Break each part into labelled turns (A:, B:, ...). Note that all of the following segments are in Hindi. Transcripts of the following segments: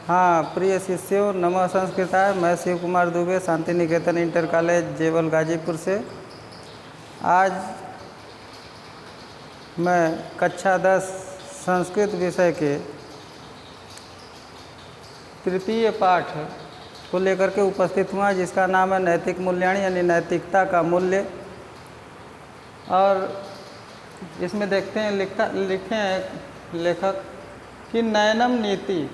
A: हाँ, प्रिय शिष्यों, नमः संस्कृताय। मैं शिव कुमार दुबे, शांति निकेतन इंटर कॉलेज जेवल गाजीपुर से। आज मैं कक्षा 10 संस्कृत विषय के तृतीय पाठ को लेकर के उपस्थित हुआ, जिसका नाम है नैतिक मूल्यानि, यानी नैतिकता का मूल्य। और इसमें देखते हैं लिखे हैं लेखक कि नयनम नीति,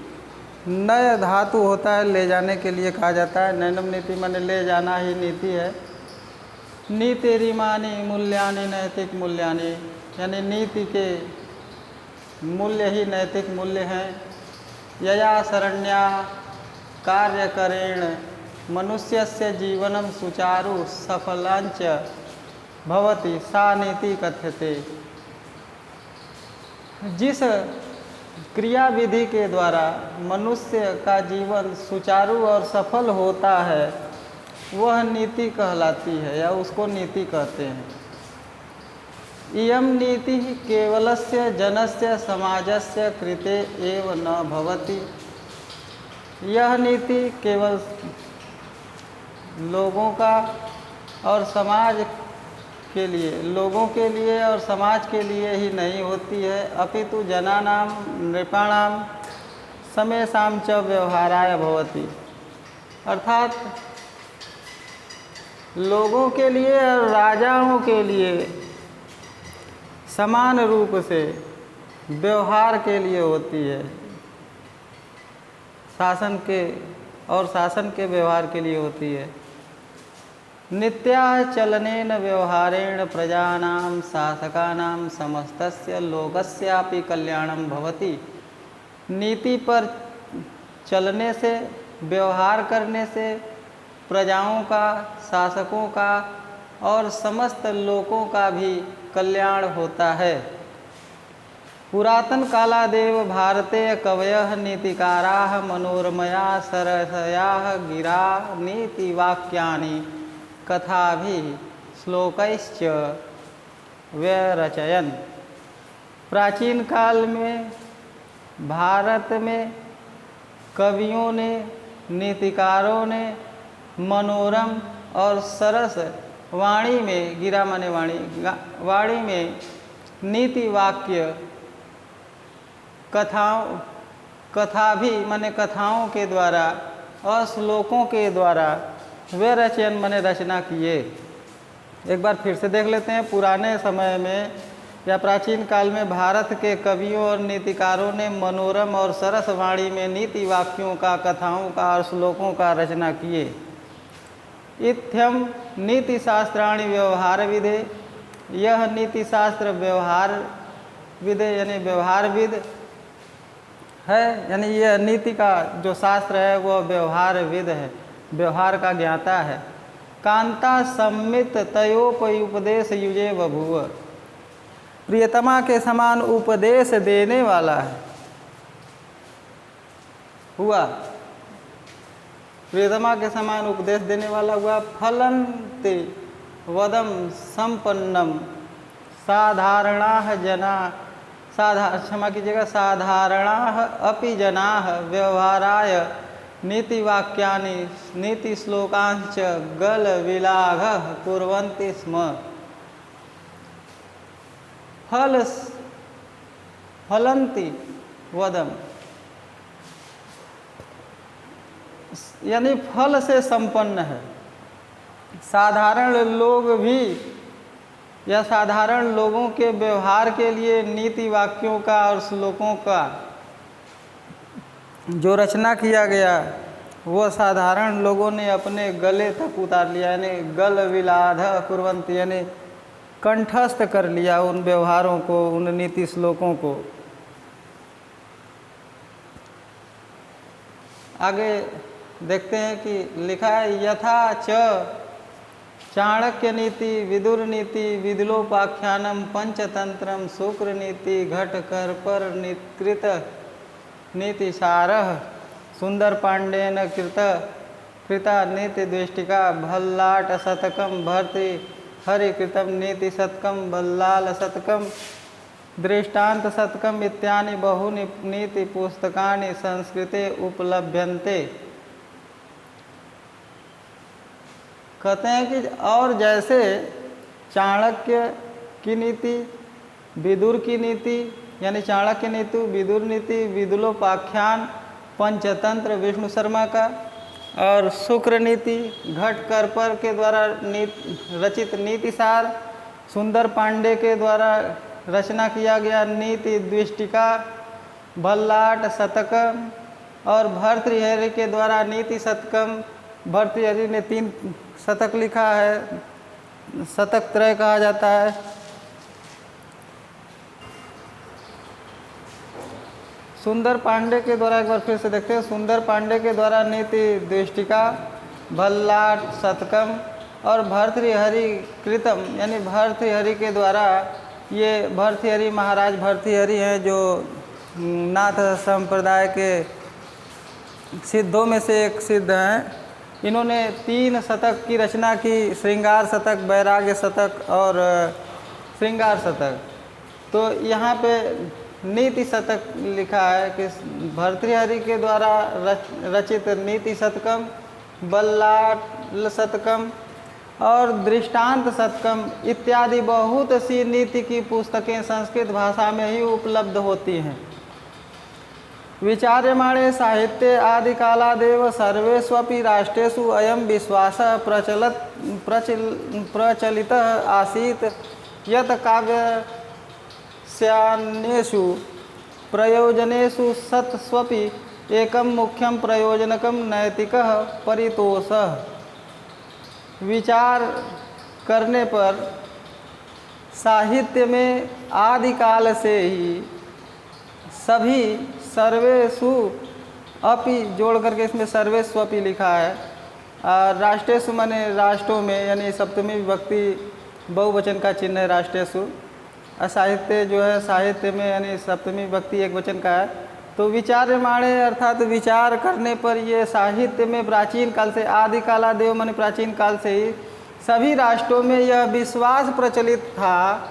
A: नय धातु होता है ले जाने के लिए कहा जाता है। नयनम नीति माने ले जाना ही नीति है। नीति रिमानी मूल्यानि नैतिक मूल्यानि, यानी नीति के मूल्य ही नैतिक मूल्य हैं। यया शरण्या कार्यकरेण मनुष्यस्य जीवनं सुचारु सफलांच भवति सा नीति कथ्यते। जिस क्रिया विधि के द्वारा मनुष्य का जीवन सुचारू और सफल होता है वह नीति कहलाती है, या उसको नीति कहते हैं। इयं नीति केवलस्य जनस्य समाजस्य कृते एव न भवति। यह नीति केवल लोगों का और समाज के लिए, लोगों के लिए और समाज के लिए ही नहीं होती है, अपितु जनानां नृपाणां समेषां च व्यवहाराय भवति। अर्थात लोगों के लिए और राजाओं के लिए समान रूप से व्यवहार के लिए होती है। शासन के व्यवहार के लिए होती है। नित्या चलनेन व्यवहारेण प्रजानां शासकानां समस्तस्य लोकस्यापि कल्याणं भवति। नीति पर चलने से, व्यवहार करने से प्रजाओं का, शासकों का और समस्त लोगों का भी कल्याण होता है। पुरातन कालादेव भारते कवयः नीतिकाराः मनोरमया सरसया गिरा नीतिवाक्यानि कथाभि श्लोकैश्च व्यरचयन्। प्राचीन काल में भारत में कवियों ने, नीतिकारों ने मनोरम और सरस वाणी में, गिरा माने वाणी, वाणी में नीति वाक्य, कथा भी माने कथाओं के द्वारा और श्लोकों के द्वारा वे रचयन माने रचना किए। एक बार फिर से देख लेते हैं। पुराने समय में या प्राचीन काल में भारत के कवियों और नीतिकारों ने मनोरम और सरस वाणी में नीति वाक्यों का, कथाओं का और श्लोकों का रचना किए। इत्थम नीति शास्त्राणि व्यवहार विधे। यह नीति शास्त्र व्यवहार विधे यानी व्यवहारविद है, यानी यह नीति का जो शास्त्र है वह व्यवहारविद है, व्यवहार का ज्ञाता है। कांता सम्मित तयोपदेश युजे बभूव। प्रियतमा के समान उपदेश देने वाला है, हुआ। प्रियतमा के समान उपदेश देने वाला हुआ। फलन्ति वदम संपन्नम साधारणाः जना, क्षमा कीजिएगा, साधारणाः अपि जनाः व्यवहाराय नीतिवाक्यानि नीतिश्लोकांश्च गलविलाघः कुर्वन्ति स्म। फलन्ति वदम यानी फल से संपन्न है। साधारण लोग भी या साधारण लोगों के व्यवहार के लिए नीति वाक्यों का और श्लोकों का जो रचना किया गया वो साधारण लोगों ने अपने गले तक उतार लिया, यानी गल विलाध कुर्वन्ति, यानी कंठस्थ कर लिया उन व्यवहारों को, उन नीति श्लोकों को। आगे देखते हैं कि लिखा है यथा च चाणक्य नीति, विदुर नीति, विदलोपाख्यानम, पंचतंत्रम, शुक्र नीति, घटकर्पर कृत नीति सारः, सुंदर पांडेन कृता नीति द्वेष्टिका, भल्लाट शतकम, भर्तृ हरिकृतम नीति शतकम, बल्लाल शतकम, दृष्टांत शतकम इत्यादि बहुनि नीति पुस्तकानि संस्कृते उपलभ्यन्ते। कहते हैं कि और जैसे चाणक्य की नीति, विदुर की नीति यानी चाणक्य नीति, विदुर नीति, विदुलोपाख्यान, पंचतंत्र विष्णु शर्मा का, और शुक्र नीति घटकरपर के द्वारा रचित नीतिसार, सुंदर पांडे के द्वारा रचना किया गया नीति द्विष्टिका, भल्लाट शतकम, और भर्तृहरि के द्वारा नीति शतकम। भर्तृहरि ने 3 शतक लिखा है, शतक त्रय कहा जाता है। सुंदर पांडे के द्वारा एक बार फिर से देखते हैं, सुंदर पांडे के द्वारा नीति द्विष्टिका, भल्लाट शतकम, और भर्तृहरि कृतम यानी भर्तृहरि के द्वारा, ये भर्तृहरि महाराज भर्तृहरि हैं जो नाथ संप्रदाय के सिद्धों में से एक सिद्ध हैं। इन्होंने 3 शतक की रचना की, श्रृंगार शतक, वैराग्य शतक और श्रृंगार शतक। तो यहाँ पे नीति शतक लिखा है कि भर्तृहरि के द्वारा रचित नीति शतकम, बल्लाट शतकम और दृष्टांत शतकम इत्यादि बहुत सी नीति की पुस्तकें संस्कृत भाषा में ही उपलब्ध होती हैं। विचार्यमाणे साहित्ये आदिकालादेव सर्वेष्वपि राष्ट्रेषु अयं विश्वासः प्रचलितः आसीत् यत् काव्यस्यान्येषु प्रयोजनेषु सत्स्वपि एकं मुख्यं प्रयोजनकं नैतिकः परितोषः। विचार करने पर साहित्य में आदिकाल से ही सभी सर्वेषु अपि जोड़ करके इसमें सर्वेष्वपि लिखा है, राष्ट्रेषु माने राष्ट्रों में, यानी सप्तमी विभक्ति बहुवचन का चिन्ह है राष्ट्रेषु। साहित्य जो है साहित्य में यानी सप्तमी विभक्ति एक वचन का है। तो विचार्यमाणे अर्थात विचार करने पर ये साहित्य में प्राचीन काल से, आदिकालादेव माने प्राचीन काल से ही सभी राष्ट्रों में यह विश्वास प्रचलित था।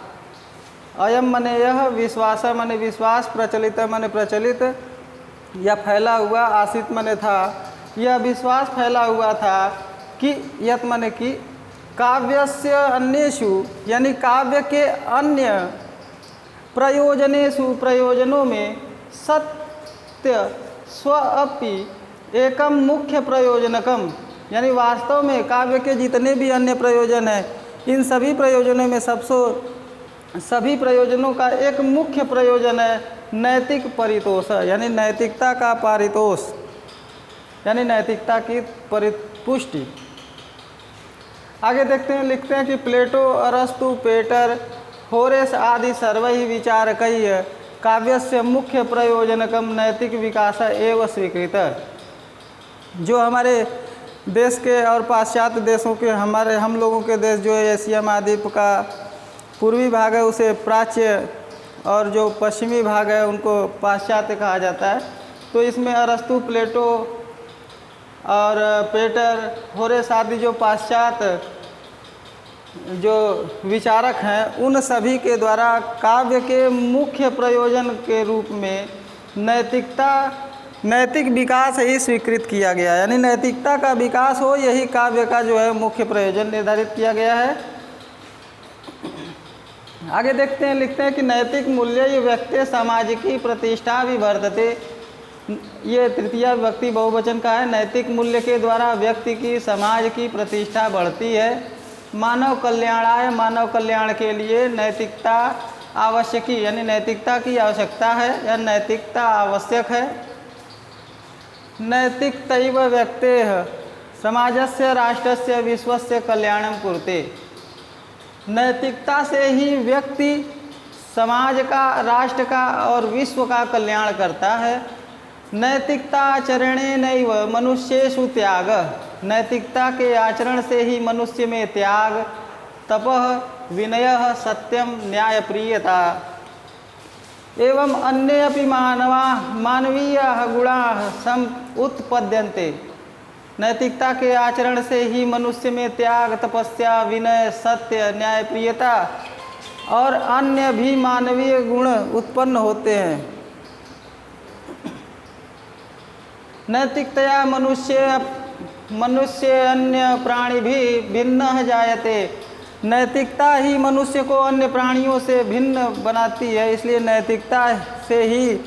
A: अयम माने यह, विश्वास माने विश्वास, प्रचलित माने प्रचलित या फैला हुआ, आसित माने था, यह विश्वास फैला हुआ था कि यत माने कि काव्यस्य अन्येषु यानी काव्य के अन्य प्रयोजनेषु प्रयोजनों में सत्य स्वअपि एकम मुख्य प्रयोजनकम यानी वास्तव में काव्य के जितने भी अन्य प्रयोजन हैं, इन सभी प्रयोजनों में सभी प्रयोजनों का एक मुख्य प्रयोजन है नैतिक परितोष, यानी नैतिकता का पारितोष, यानी नैतिकता की परिपुष्टि। आगे देखते हैं, लिखते हैं कि प्लेटो, अरस्तु, पेटर, होरेस आदि सर्वैः विचारकैः काव्यस्य मुख्य प्रयोजनकम नैतिक विकास एवं स्वीकृत। जो हमारे देश के और पाश्चात्य देशों के, हम लोगों के देश जो एशिया महाद्वीप का पूर्वी भाग है उसे प्राच्य और जो पश्चिमी भाग है उनको पाश्चात्य कहा जाता है। तो इसमें अरस्तु, प्लेटो और पेटर, होरेस आदि जो पाश्चात्य जो विचारक हैं, उन सभी के द्वारा काव्य के मुख्य प्रयोजन के रूप में नैतिक विकास ही स्वीकृत किया गया, यानी नैतिकता का विकास हो, यही काव्य का जो है मुख्य प्रयोजन निर्धारित किया गया है। आगे देखते हैं, लिखते हैं कि नैतिक मूल्य व्यक्ति सामाजिकी प्रतिष्ठा विवर्धते। ये तृतीया विभक्ति बहुवचन का है। नैतिक मूल्य के द्वारा व्यक्ति की, समाज की प्रतिष्ठा बढ़ती है। मानव कल्याणाय, मानव कल्याण के लिए नैतिकता आवश्यकी यानी नैतिकता की आवश्यकता है या नैतिकता आवश्यक है। नैतिकतैव व्यक्तेः समाजस्य राष्ट्रस्य विश्वस्य कल्याणं कुरुते। नैतिकता से ही व्यक्ति समाज का, राष्ट्र का और विश्व का कल्याण करता है। नैतिकता आचरणेनैव मनुष्येषु त्याग। नैतिकता के आचरण से ही मनुष्य में त्याग, तपः, विनयः, सत्यम, न्यायप्रियता एवं अन्य अपि मानवीय गुणाः समुत्पद्यन्ते। नैतिकता के आचरण से ही मनुष्य में त्याग, तपस्या, विनय, सत्य, न्यायप्रियता और अन्य भी मानवीय गुण उत्पन्न होते हैं। नैतिकतया मनुष्य अन्य प्राणी भी भिन्न जायते। नैतिकता ही मनुष्य को अन्य प्राणियों से भिन्न बनाती है, इसलिए नैतिकता से ही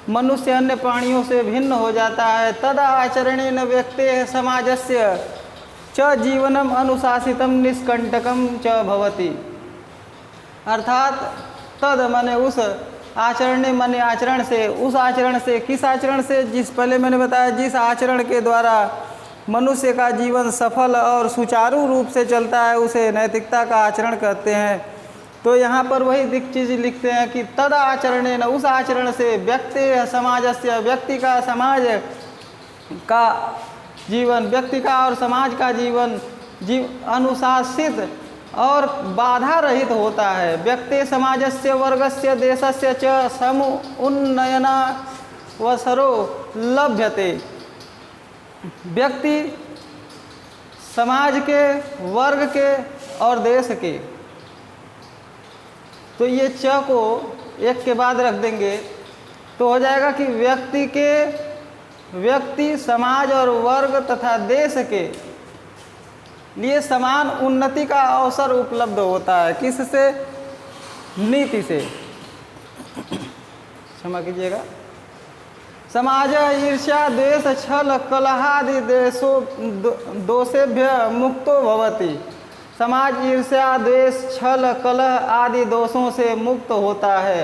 A: मनुष्य अन्य प्राणियों से भिन्न हो जाता है। तदा आचरणेन व्यक्तेः समाजस्य च जीवनम अनुशासितम निष्कंटकम च भवति। अर्थात तद माने उस आचरण माने आचरण से, उस आचरण से, किस आचरण से, जिस पहले मैंने बताया जिस आचरण के द्वारा मनुष्य का जीवन सफल और सुचारू रूप से चलता है उसे नैतिकता का आचरण कहते हैं। तो यहाँ पर वही चीज़ लिखते हैं कि तद आचरणेन, उस आचरण से, व्यक्ति समाजस्य, व्यक्ति का समाज का जीवन, व्यक्ति का और समाज का जीवन अनुशासित और बाधा रहित होता है। व्यक्ति समाजस्य वर्गस्य देशस्य च समुन्नयनावसरो लभ्यते। व्यक्ति समाज के, वर्ग के और देश के, तो ये च को एक के बाद रख देंगे तो हो जाएगा कि व्यक्ति समाज और वर्ग तथा देश के लिए समान उन्नति का अवसर उपलब्ध होता है। किससे? नीति से, क्षमा कीजिएगा। समाज ईर्ष्या द्वेष छल कलहादि दोषेभ्य मुक्तो भवति। समाज ईर्ष्या द्वेष छल कलह आदि दोषों से मुक्त होता है।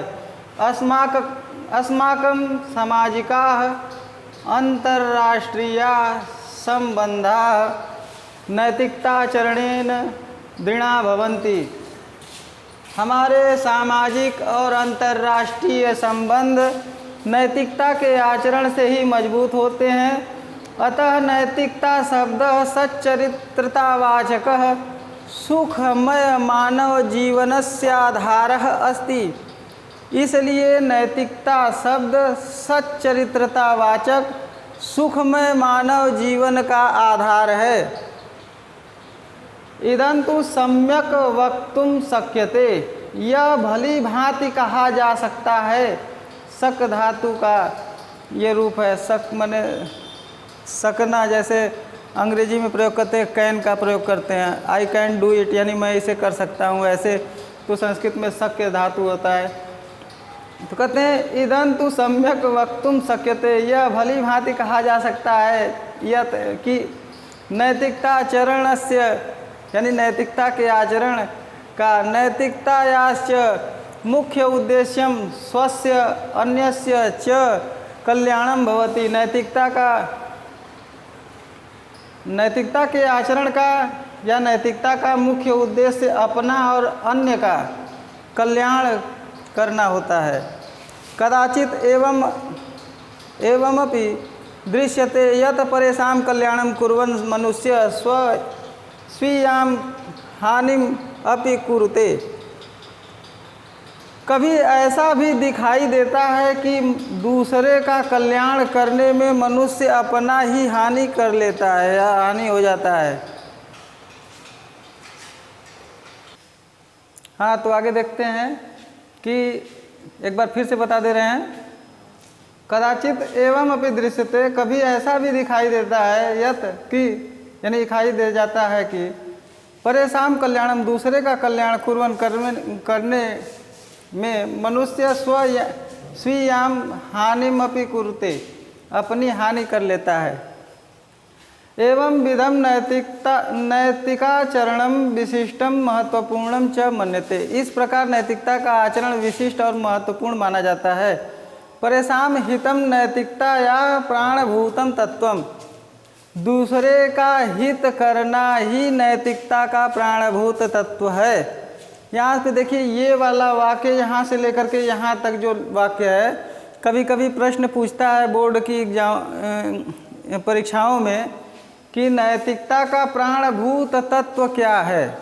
A: अस्माकं सामाजिकाः अंतर्राष्ट्रीयाः संबंधाः नैतिकताचरणेन दृढ़ा भवन्ति। हमारे सामाजिक और अंतर्राष्ट्रीय संबंध नैतिकता के आचरण से ही मजबूत होते हैं। अतः नैतिकता शब्द सच्चरित्रतावाचकः सुखमय मानव जीवनस्य आधारः अस्ति। इसलिए नैतिकता शब्द सच्चरित्रतावाचक सुखमय मानव जीवन का आधार है। इदंतु सम्यक वक्तुम शक्यते, यह भली भांति कहा जा सकता है। शक धातु का ये रूप है। शक माने सकना, जैसे अंग्रेजी में प्रयोग करते हैं कैन का प्रयोग करते हैं, आई कैन डू इट, यानी मैं इसे कर सकता हूँ। ऐसे तो संस्कृत में शक्य धातु होता है। तो कहते हैं इदंतु सम्यक वक्तुम शक्यते, यह भली भांति कहा जा सकता है यत कि नैतिकताचरणस्य, यानी नैतिकता के आचरण का, नैतिकतायाश्च मुख्य उद्देश्यम स्वस्य अन्यस्य च कल्याणम भवति। नैतिकता के आचरण का या नैतिकता का मुख्य उद्देश्य अपना और अन्य का कल्याण करना होता है। कदाचित एवमपि दृश्यते यत परेषां कल्याणं कुर्वन् मनुष्य स्वीयां हानिम अपि कुरुते। कभी ऐसा भी दिखाई देता है कि दूसरे का कल्याण करने में मनुष्य अपना ही हानि कर लेता है या हानि हो जाता है। हाँ, तो आगे देखते हैं कि एक बार फिर से बता दे रहे हैं। कदाचित एवं अपि दृश्यते, कभी ऐसा भी दिखाई देता है यत कि, यानी दिखाई दे जाता है कि परेशान कल्याणम, दूसरे का कल्याण कुर्वन् करने में मनुष्य स्वीयां हानिम अपि कुरुते, अपनी हानि कर लेता है। एवं विधम नैतिकाचरणम विशिष्टम महत्वपूर्णम च मन्यते। इस प्रकार नैतिकता का आचरण विशिष्ट और महत्वपूर्ण माना जाता है। परेशान हितम नैतिकता या प्राणभूतम तत्वम, दूसरे का हित करना ही नैतिकता का प्राणभूत तत्व है। यहाँ पे देखिए ये वाला वाक्य, यहाँ से लेकर के यहाँ तक जो वाक्य है, कभी कभी प्रश्न पूछता है बोर्ड की परीक्षाओं में कि नैतिकता का प्राणभूत तत्व क्या है,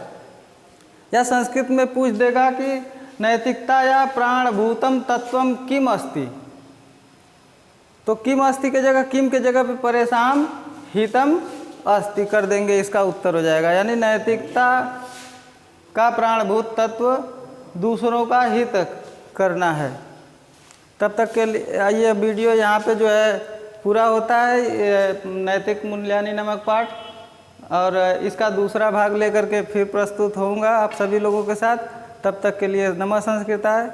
A: या संस्कृत में पूछ देगा कि नैतिकता या प्राणभूतम तत्वम किम अस्ति। तो किम अस्ति के जगह, किम के जगह पे परेशान हितम अस्ति कर देंगे, इसका उत्तर हो जाएगा। यानी नैतिकता का प्राणभूत तत्व दूसरों का हित करना है। तब तक के लिए ये वीडियो यहाँ पे जो है पूरा होता है, नैतिक मूल्यानि नामक पाठ, और इसका दूसरा भाग लेकर के फिर प्रस्तुत होऊंगा आप सभी लोगों के साथ। तब तक के लिए नमः संस्कृताय।